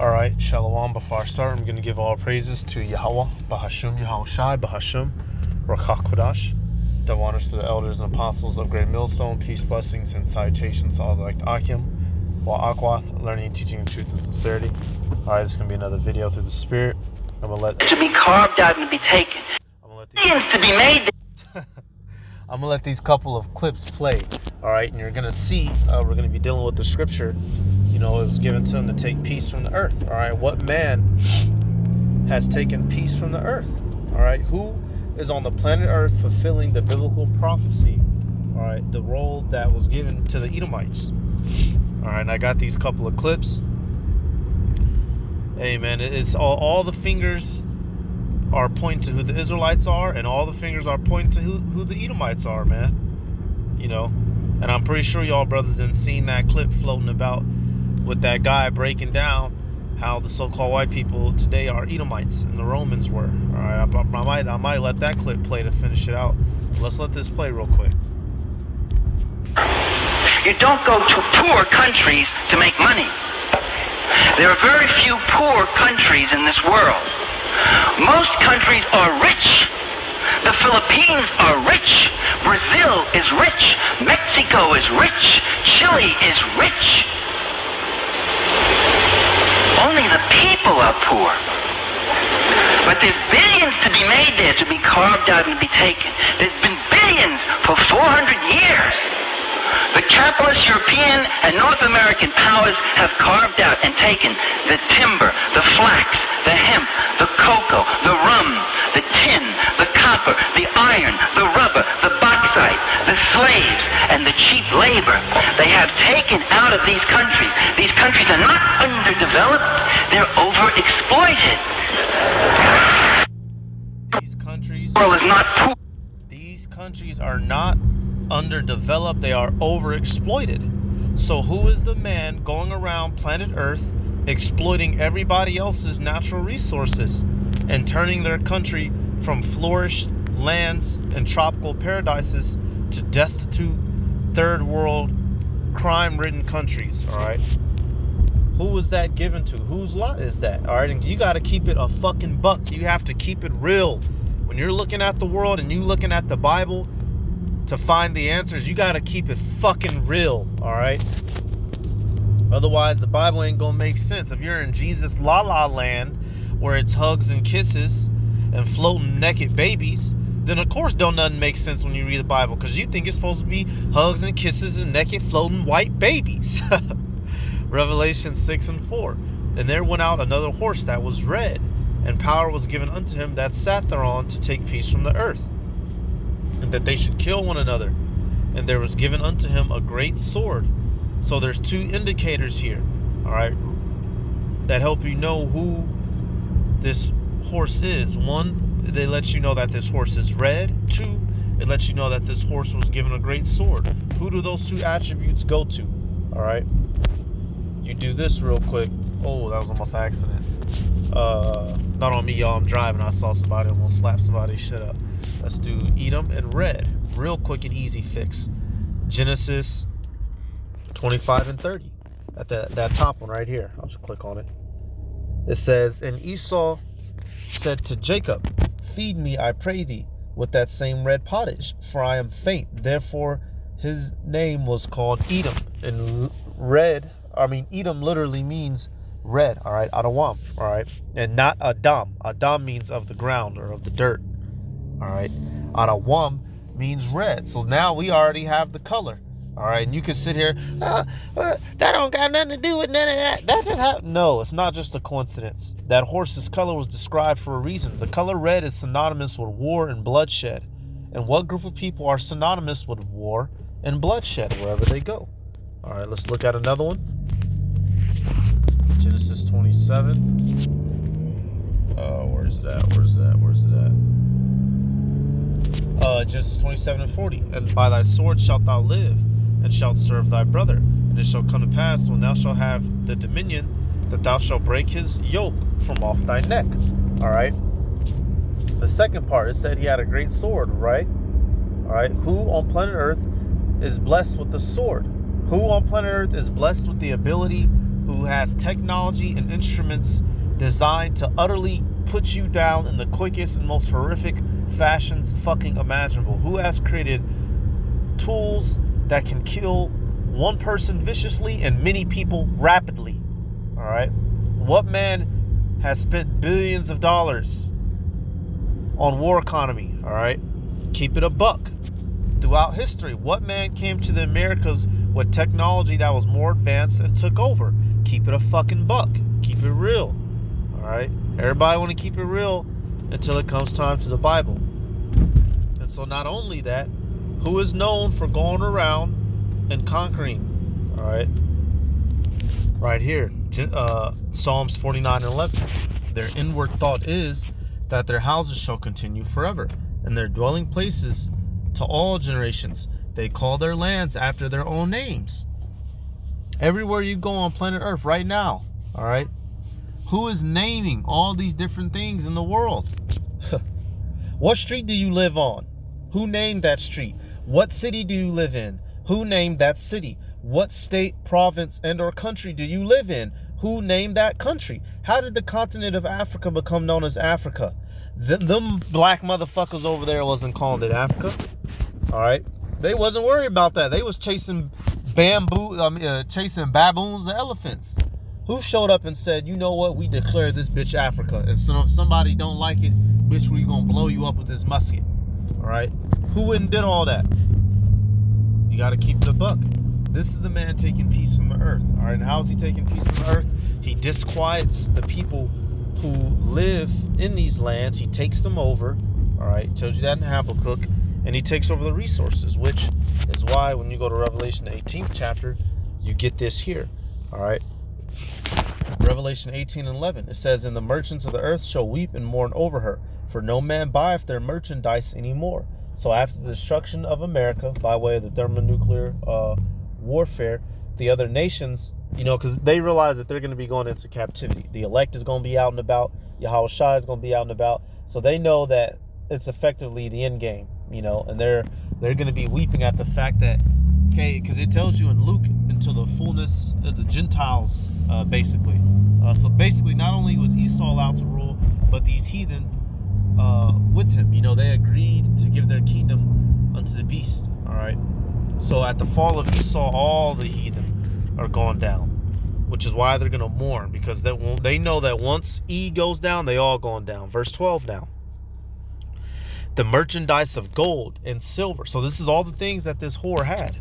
Alright, Shalom. Before I start, I'm going to give all praises to Yahweh, Bahashum, Yahushai, Bahashum, Rakach Kodash. Double honors to the elders and apostles of Great Millstone. Peace, blessings, and salutations to all the like Akim, while Akwath, learning, teaching, truth, and sincerity. Alright, this is going to be another video through the Spirit. I'm going to let... to be carved out and to be taken. Billions to be made. I'm going to let these couple of clips play. Alright, and you're going to see, we're going to be dealing with the scripture. You know, it was given to him to take peace from the earth. All right, what man has taken peace from the earth? All right, who is on the planet Earth fulfilling the biblical prophecy? All right, the role that was given to the Edomites. All right, and I got these couple of clips. Hey, man, it's all the fingers are pointing to who the Israelites are, and all the fingers are pointing to who the Edomites are, man. You know, and I'm pretty sure y'all brothers didn't seen that clip floating about with that guy breaking down how the so-called white people today are Edomites and the Romans were. All right, I might let that clip play to finish it out. Let's let this play real quick. You don't go to poor countries to make money. There are very few poor countries in this world. Most countries are rich. The Philippines are rich. Brazil is rich. Mexico is rich. Chile is rich. Only the people are poor. But there's billions to be made there, to be carved out and to be taken. There's been billions for 400 years. The capitalist European and North American powers have carved out and taken the timber, the flax, the hemp, the cocoa, the rum, the tin, the copper, the iron, the rubber, the bauxite, the slaves, and the cheap labor. They have taken out of these countries. These countries are not underdeveloped, they're overexploited. These countries is not poor. These countries are not underdeveloped, they are overexploited. So who is the man going around planet Earth exploiting everybody else's natural resources and turning their country from flourished lands and tropical paradises to destitute third world crime-ridden countries? All right, who is that given to? Whose lot is that? All right, and you got to keep it a fucking buck. You have to keep it real when you're looking at the world and you looking at the Bible to find the answers. You got to keep it fucking real. All right, otherwise the Bible ain't gonna make sense. If you're in Jesus la la land where it's hugs and kisses and floating naked babies, then of course don't nothing make sense when you read the Bible, because you think it's supposed to be hugs and kisses and naked floating white babies. Revelation 6:4. And there went out another horse that was red, and power was given unto him that sat thereon to take peace from the earth, and that they should kill one another. And there was given unto him a great sword. So there's two indicators here, all right, that help you know who this horse is. One, they let you know that this horse is red. Two, it lets you know that this horse was given a great sword. Who do those two attributes go to? All right, you do this real quick. Oh, that was almost an accident. Not on me, y'all. I'm driving. I saw somebody almost slap somebody's shit up. Let's do Edom and red. Real quick and easy fix. Genesis 25 and 30. At that top one right here. I'll just click on it. It says, and Esau said to Jacob, feed me, I pray thee, with that same red pottage, for I am faint. Therefore his name was called Edom. And Edom literally means red. All right, Adawam. All right, and not Adam. Adam means of the ground or of the dirt. All right, Adawam means red. So now we already have the color. All right, and you can sit here, that don't got nothing to do with none of that. That just happened. No, it's not just a coincidence. That horse's color was described for a reason. The color red is synonymous with war and bloodshed. And what group of people are synonymous with war and bloodshed wherever they go? All right, let's look at another one. Genesis 27. Where's it at? Genesis 27 and 40. And by thy sword shalt thou live, and shalt serve thy brother. And it shall come to pass, when thou shalt have the dominion, that thou shalt break his yoke from off thy neck. All right. The second part, it said he had a great sword, right? All right. Who on planet Earth is blessed with the sword? Who on planet Earth is blessed with the ability, who who has technology and instruments designed to utterly put you down in the quickest and most horrific fashions fucking imaginable, who has created tools that can kill one person viciously and many people rapidly. All right, what man has spent billions of dollars on war economy? All right, keep it a buck. Throughout history, what man came to the Americas with technology that was more advanced and took over? Keep it a fucking buck. Keep it real. All right, everybody want to keep it real until it comes time to the Bible. And so not only that, who is known for going around and conquering? All right, right here, Psalms 49:11. Their inward thought is that their houses shall continue forever, and their dwelling places to all generations. They call their lands after their own names. Everywhere you go on planet Earth right now, all right, who is naming all these different things in the world? What street do you live on? Who named that street? What city do you live in? Who named that city? What state, province, and or country do you live in? Who named that country? How did the continent of Africa become known as Africa? Them black motherfuckers over there wasn't calling it Africa. All right, they wasn't worried about that. They was chasing chasing baboons and elephants. Who showed up and said, you know what, we declare this bitch Africa, and so if somebody don't like it, bitch, we gonna blow you up with this musket? All right, who went and did all that? You got to keep it a buck. This is the man taking peace from the earth. All right, and how is he taking peace from the earth? He disquiets the people who live in these lands. He takes them over. All right, tells you that in Habakkuk. And he takes over the resources, which is why when you go to Revelation 18th chapter, you get this here. All right, Revelation 18:11. It says, and the merchants of the earth shall weep and mourn over her, for no man buyeth their merchandise anymore. So after the destruction of America by way of the thermonuclear warfare, the other nations, you know, because they realize that they're going to be going into captivity. The elect is going to be out and about. Yahweh Shai is going to be out and about. So they know that it's effectively the end game, you know, and they're going to be weeping at the fact that, okay, because it tells you in Luke, until the fullness of the Gentiles, basically. So basically, not only was Esau allowed to rule, but these heathen with him, you know, they agreed to give their kingdom unto the beast. All right, so at the fall of Esau, all the heathen are going down, which is why they're going to mourn, because they know that once E goes down, they all going down. Verse 12 now. The merchandise of gold and silver. So this is all the things that this whore had.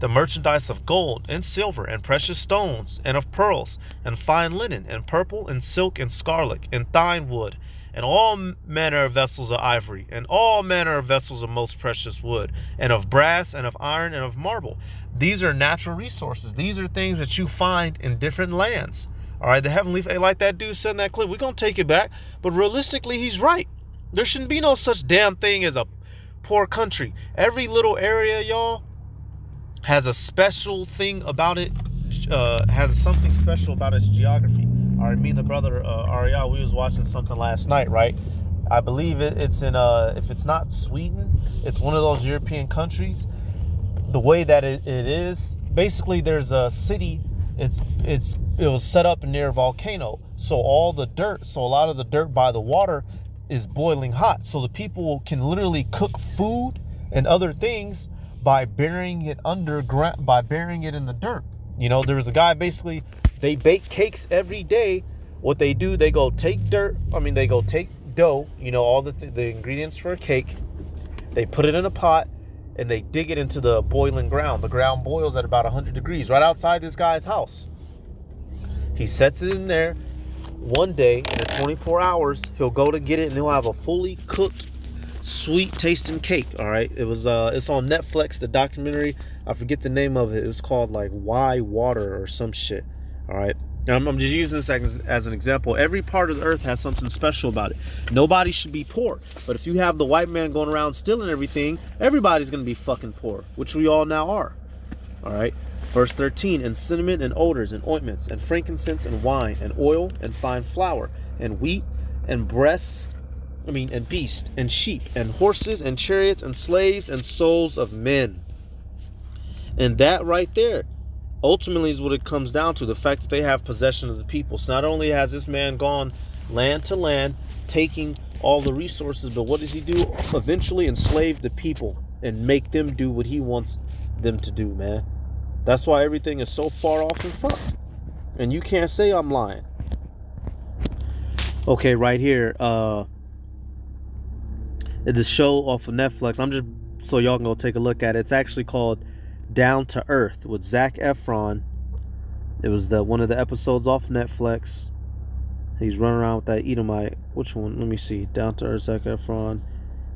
The merchandise of gold and silver and precious stones and of pearls and fine linen and purple and silk and scarlet and thine wood and all manner of vessels of ivory and all manner of vessels of most precious wood and of brass and of iron and of marble. These are natural resources. These are things that you find in different lands. All right, the heavenly, like that dude said in that clip, we're going to take it back. But realistically, he's right. There shouldn't be no such damn thing as a poor country. Every little area, y'all, has a special thing about it, has something special about its geography. All right, me and the brother Ariel, we was watching something last night, right? I believe it's in if it's not Sweden, it's one of those European countries. The way that it is, basically, there's a city. It was set up near a volcano, so all the dirt, so a lot of the dirt by the water is boiling hot. So the people can literally cook food and other things by burying it underground, by burying it in the dirt. You know, there's a guy, basically, they bake cakes every day. What they do, they go take dough, you know, all the ingredients for a cake. They put it in a pot and they dig it into the boiling ground. The ground boils at about 100 degrees right outside this guy's house. He sets it in there. One day, in 24 hours, he'll go to get it and he'll have a fully cooked, sweet tasting cake. All right, it's on Netflix, the documentary. I forget the name of it. It was called like Why Water or some shit. All right, and I'm just using this as an example. Every part of the earth has something special about it. Nobody should be poor, but if you have the white man going around stealing everything, everybody's gonna be fucking poor, which we all now are. All right, verse 13, and cinnamon and odors and ointments and frankincense and wine and oil and fine flour and wheat and and beast and sheep and horses and chariots and slaves and souls of men. And that right there Ultimately is what it comes down to, the fact that they have possession of the people. So not only has this man gone land to land, taking all the resources, but what does he do? Eventually enslave the people and make them do what he wants them to do, man. That's why everything is so far off and fucked. And you can't say I'm lying. Okay, right here, the show off of Netflix, I'm just, so y'all can go take a look at it. It's actually called Down to Earth with Zac Efron. It was one of the episodes off Netflix. He's running around with that Edomite. Which one? Let me see. Down to Earth, Zac Efron.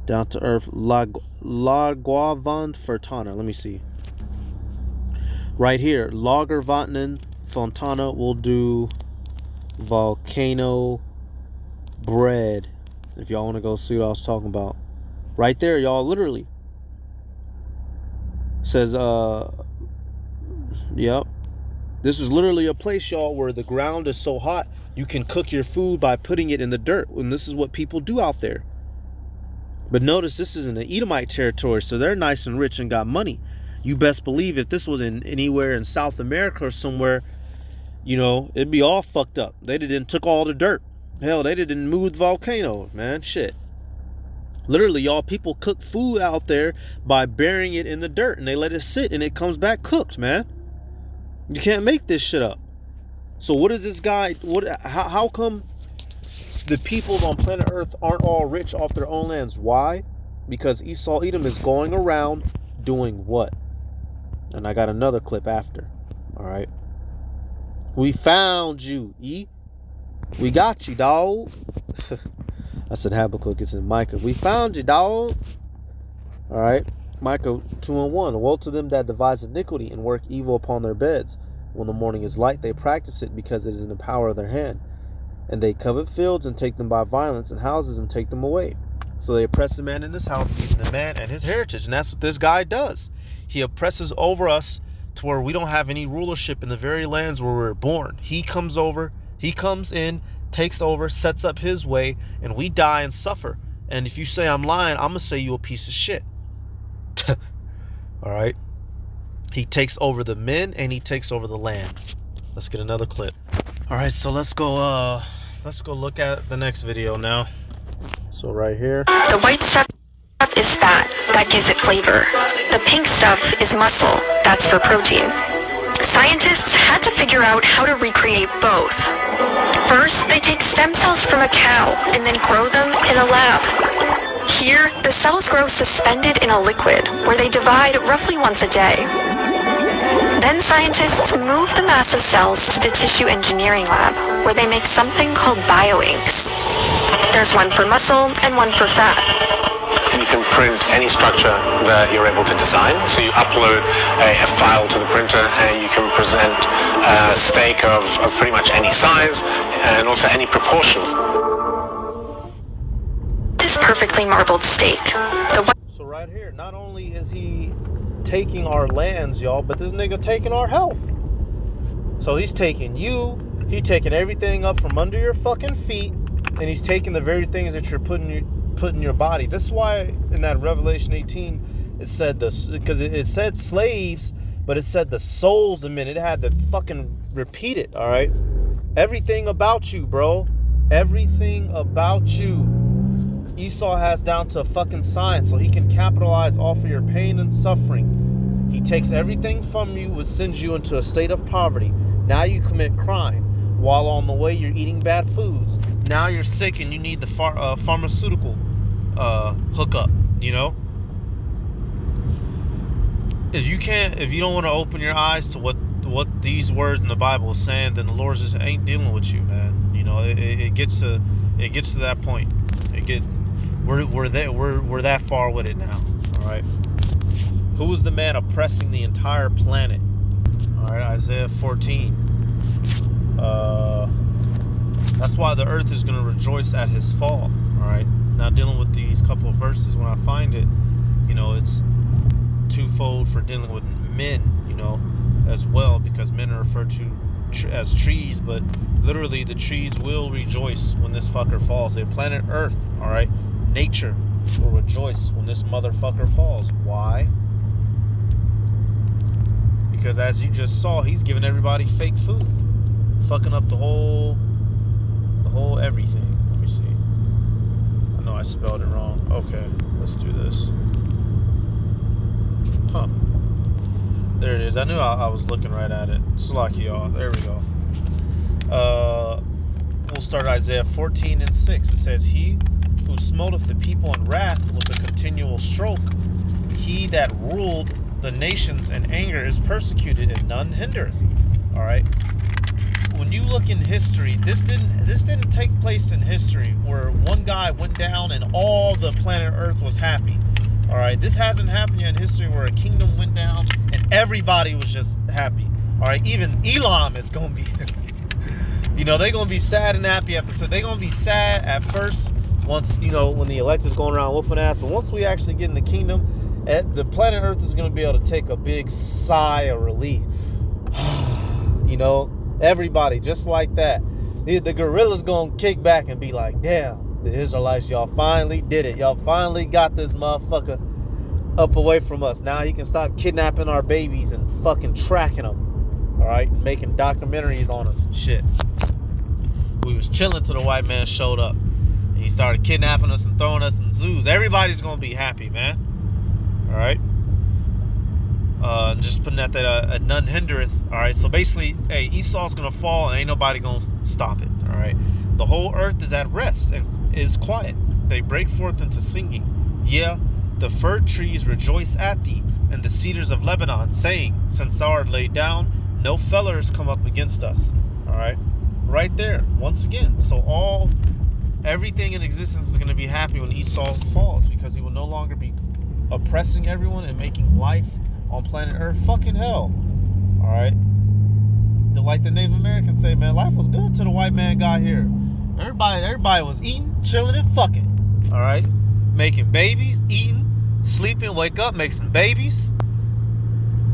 Down to Earth, La Guavant Fontana. Let me see. Right here, Lager Vatnen Fontana will do Volcano Bread. If y'all want to go see what I was talking about. Right there, y'all, literally. Says, yep. This is literally a place, y'all, where the ground is so hot, you can cook your food by putting it in the dirt. And this is what people do out there. But notice this is in the Edomite territory, so they're nice and rich and got money. You best believe if this was in anywhere in South America or somewhere, you know, it'd be all fucked up. They didn't took all the dirt. Hell, they didn't move the volcano, man. Shit. Literally, y'all, people cook food out there by burying it in the dirt, and they let it sit, and it comes back cooked, man. You can't make this shit up. So what is this guy? How come the people on planet Earth aren't all rich off their own lands? Why? Because Esau Edom is going around doing what? And I got another clip after. All right. We found you, E. We got you, dog. I said Habakkuk, it's in Micah. We found you, dog. All right. Micah 2:1. Woe to them that devise iniquity and work evil upon their beds. When the morning is light, they practice it because it is in the power of their hand. And they covet fields and take them by violence, and houses and take them away. So they oppress the man in his house, even the man and his heritage. And that's what this guy does. He oppresses over us to where we don't have any rulership in the very lands where we're born. He comes over, he comes in, takes over, sets up his way, and we die and suffer. And if you say I'm lying, I'm going to say you a piece of shit. All right. He takes over the men and he takes over the lands. Let's get another clip. All right, so let's go look at the next video now. So right here. The white stuff is fat. That gives it flavor. The pink stuff is muscle. That's for protein. Scientists had to figure out how to recreate both. First, they take stem cells from a cow and then grow them in a lab. Here, the cells grow suspended in a liquid where they divide roughly once a day. Then scientists move the massive cells to the tissue engineering lab where they make something called bioinks. There's one for muscle and one for fat. You can print any structure that you're able to design. So you upload a file to the printer and you can present a steak of pretty much any size and also any proportions. This perfectly marbled steak. So right here, not only is he taking our lands, y'all, but this nigga taking our health. So he's taking you, he's taking everything up from under your fucking feet, and he's taking the very things that you're putting in your body. This is why in that Revelation 18 it said this, because it said slaves, but it said the souls a minute. It had to fucking repeat it. All right, everything about you, bro, everything about you, Esau has down to a fucking science, so he can capitalize off of your pain and suffering. He takes everything from you, which sends you into a state of poverty. Now you commit crime. While on the way you're eating bad foods. Now you're sick and you need the pharmaceutical hookup, you know? If you don't want to open your eyes to what these words in the Bible is saying, then the Lord just ain't dealing with you, man. You know, it gets to that point. We're that far with it now. All right. Who is the man oppressing the entire planet? All right, Isaiah 14. That's why the earth is going to rejoice at his fall. All right. Now dealing with these couple of verses, when I find it, you know, it's twofold for dealing with men, you know, as well, because men are referred to as trees, but literally the trees will rejoice when this fucker falls. The planet Earth, all right, nature will rejoice when this motherfucker falls. Why? Because as you just saw, he's giving everybody fake food. Fucking up the whole everything. Let me see. I know I spelled it wrong. Okay, let's do this. Huh. There it is. I knew I was looking right at it. Slacky, y'all. There we go. We'll start Isaiah 14:6. It says, He who smoteth the people in wrath with a continual stroke, he that ruled the nations in anger is persecuted, and none hindereth. All right. When you look in history, this didn't take place in history where one guy went down and all the planet Earth was happy. All right. This hasn't happened yet in history where a kingdom went down and everybody was just happy. All right. Even Elam is gonna be. You know, they're going to be sad and happy after. So they're going to be sad at first once, you know, when the election's going around whooping ass. But once we actually get in the kingdom, the planet Earth is going to be able to take a big sigh of relief. You know, everybody just like that. The gorilla's going to kick back and be like, damn, the Israelites, y'all finally did it. Y'all finally got this motherfucker up away from us. Now he can stop kidnapping our babies and fucking tracking them. All right, and making documentaries on us and shit. We was chilling till the white man showed up. And he started kidnapping us and throwing us in zoos. Everybody's going to be happy, man. All right. Just putting that none hindereth. All right. So basically, hey, Esau's going to fall and ain't nobody going to stop it. All right. The whole earth is at rest and is quiet. They break forth into singing. Yeah, the fir trees rejoice at thee, and the cedars of Lebanon, saying, Since thou art laid down, no feller has come up against us. All right. Right there, once again. So everything in existence is going to be happy when Esau falls, because he will no longer be oppressing everyone and making life on planet Earth fucking hell. All right. Like the Native Americans say, man, life was good till the white man got here. Everybody was eating, chilling, and fucking. All right. Making babies, eating, sleeping, wake up, make some babies,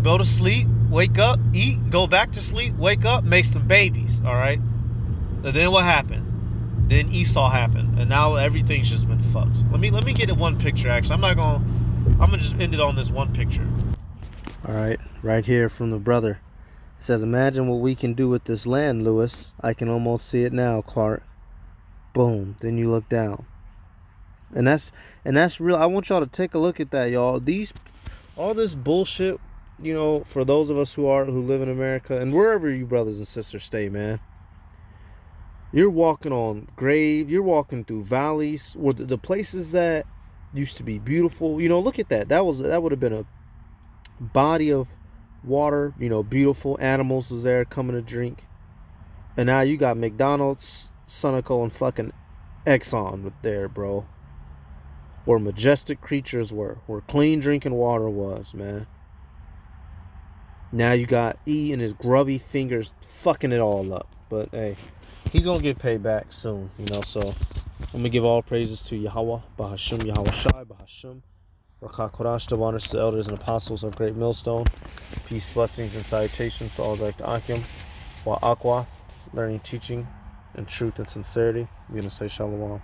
go to sleep, wake up, eat, go back to sleep, wake up, make some babies. All right. And then what happened? Then Esau happened, and now everything's just been fucked. Let me get it one picture. Actually, I'm gonna just end it on this one picture. All right, right here from the brother. It says, "Imagine what we can do with this land, Lewis. I can almost see it now, Clark." Boom. Then you look down, and that's real. I want y'all to take a look at that, y'all. All this bullshit, you know, for those of us who live in America and wherever you brothers and sisters stay, man. You're walking on grave. You're walking through valleys, or the places that used to be beautiful. You know, look at that. That would have been a body of water. You know, beautiful animals is there coming to drink, and now you got McDonald's, Sunoco, and fucking Exxon with there, bro. Where majestic creatures were, where clean drinking water was, man. Now you got E and his grubby fingers fucking it all up. But hey, he's gonna get paid back soon, you know. So I'm gonna give all praises to Yahweh, Bahashim, Yahweh Shai, Bahashim, Rakah Korash, the honors to the elders and apostles of Great Millstone. Peace, blessings, and salutations to all direct Akim, Wa Akwa, learning, teaching, and truth and sincerity. I'm gonna say Shalom.